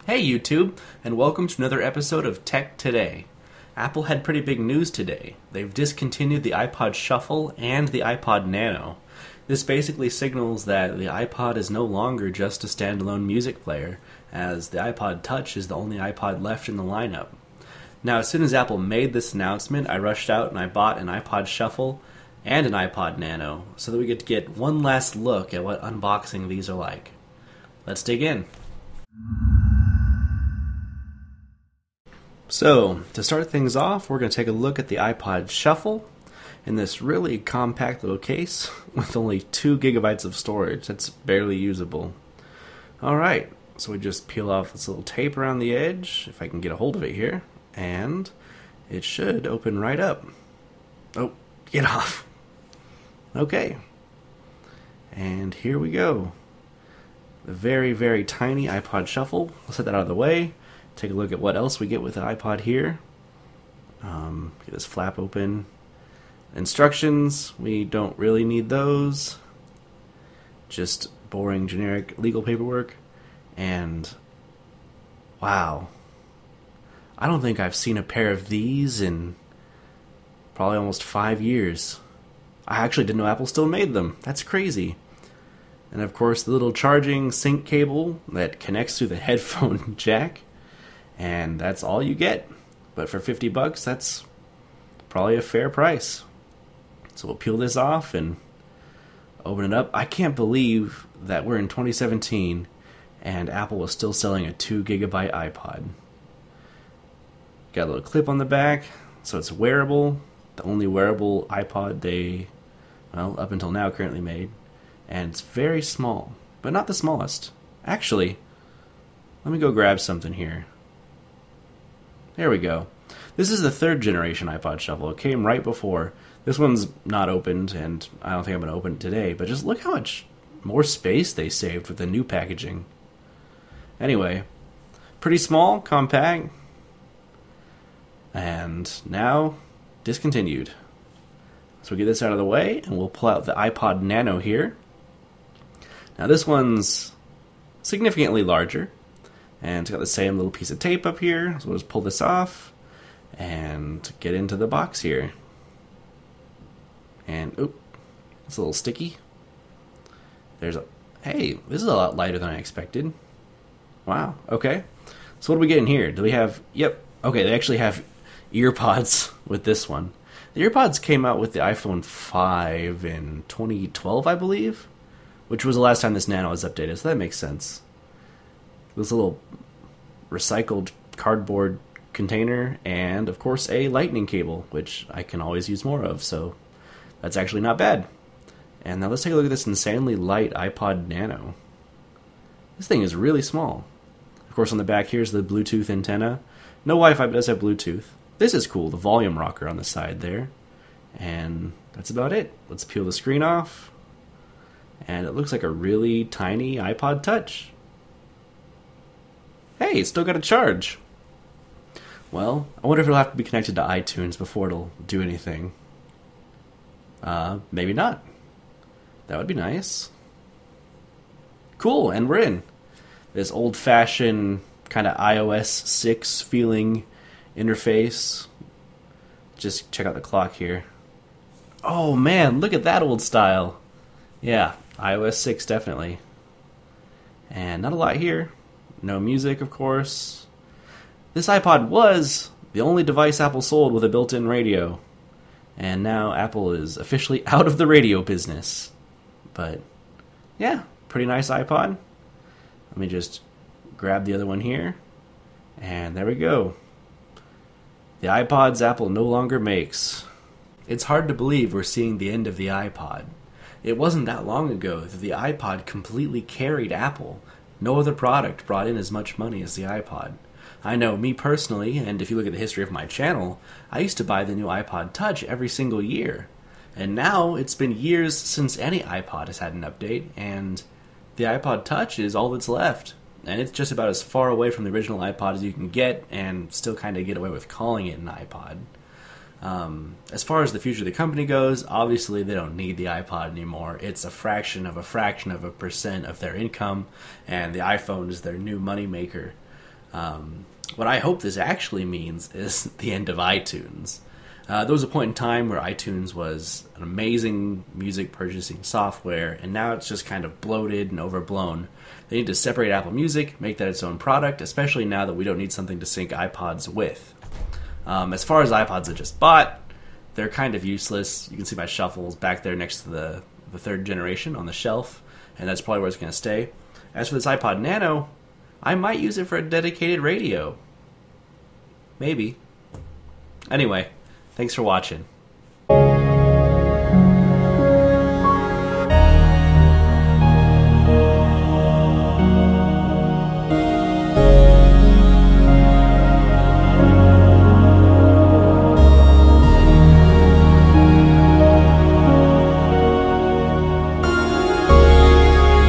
Hey YouTube, and welcome to another episode of Tech Today. Apple had pretty big news today. They've discontinued the iPod Shuffle and the iPod Nano. This basically signals that the iPod is no longer just a standalone music player, as the iPod Touch is the only iPod left in the lineup. Now, as soon as Apple made this announcement, I rushed out and I bought an iPod Shuffle and an iPod Nano, so that we get to get one last look at what unboxing these are like. Let's dig in. So, to start things off, we're going to take a look at the iPod Shuffle in this really compact little case with only 2 gigabytes of storage. That's barely usable. Alright, so we just peel off this little tape around the edge, if I can get a hold of it here, and it should open right up. Oh, get off. Okay. And here we go. The very, very tiny iPod Shuffle. We'll set that out of the way. Take a look at what else we get with the iPod here. Get this flap open. Instructions, we don't really need those. Just boring, generic legal paperwork. And wow. I don't think I've seen a pair of these in probably almost 5 years. I actually didn't know Apple still made them. That's crazy. And of course the little charging sync cable that connects to the headphone jack. And that's all you get. But for $50, that's probably a fair price. So we'll peel this off and open it up. I can't believe that we're in 2017 and Apple is still selling a 2 gigabyte iPod. Got a little clip on the back, so it's wearable. The only wearable iPod they, well, up until now currently made. And it's very small, but not the smallest. Actually, let me go grab something here. There we go. This is the 3rd generation iPod Shuffle. It came right before. This one's not opened, and I don't think I'm going to open it today, but just look how much more space they saved with the new packaging. Anyway, pretty small, compact, and now discontinued. So we get this out of the way, and we'll pull out the iPod Nano here. Now this one's significantly larger. And it's got the same little piece of tape up here, so we'll just pull this off and get into the box here. And, oop, it's a little sticky. Hey, this is a lot lighter than I expected. Wow, okay. So what do we get in here? Do we have, yep, okay, they actually have earpods with this one. The earpods came out with the iPhone 5 in 2012, I believe, which was the last time this Nano was updated, so that makes sense. This little recycled cardboard container, and of course a lightning cable, which I can always use more of, so that's actually not bad. And now let's take a look at this insanely light iPod Nano. This thing is really small. Of course on the back here's the Bluetooth antenna. No Wi-Fi, but it does have Bluetooth. This is cool, the volume rocker on the side there. And that's about it. Let's peel the screen off. And it looks like a really tiny iPod Touch. Hey, it's still got a charge. Well, I wonder if it'll have to be connected to iTunes before it'll do anything. Maybe not. That would be nice. Cool, and we're in. This old-fashioned kind of iOS 6 feeling interface. Just check out the clock here. Oh man, look at that old style. Yeah, iOS 6 definitely. And not a lot here. No music, of course. This iPod was the only device Apple sold with a built-in radio. And now Apple is officially out of the radio business. But, yeah, pretty nice iPod. Let me just grab the other one here. And there we go. The iPods Apple no longer makes. It's hard to believe we're seeing the end of the iPod. It wasn't that long ago that the iPod completely carried Apple. No other product brought in as much money as the iPod. I know, me personally, and if you look at the history of my channel, I used to buy the new iPod Touch every single year. And now it's been years since any iPod has had an update, and the iPod Touch is all that's left. And it's just about as far away from the original iPod as you can get, and still kind of get away with calling it an iPod. As far as the future of the company goes, obviously they don't need the iPod anymore. It's a fraction of a percent of their income, and the iPhone is their new moneymaker. What I hope this actually means is the end of iTunes. There was a point in time where iTunes was an amazing music purchasing software, and now it's just kind of bloated and overblown. They need to separate Apple Music, make that its own product, especially now that we don't need something to sync iPods with. As far as iPods I just bought, they're kind of useless. You can see my shuffles back there next to the third generation on the shelf, and that's probably where it's going to stay. As for this iPod Nano, I might use it for a dedicated radio. Maybe. Anyway, thanks for watching.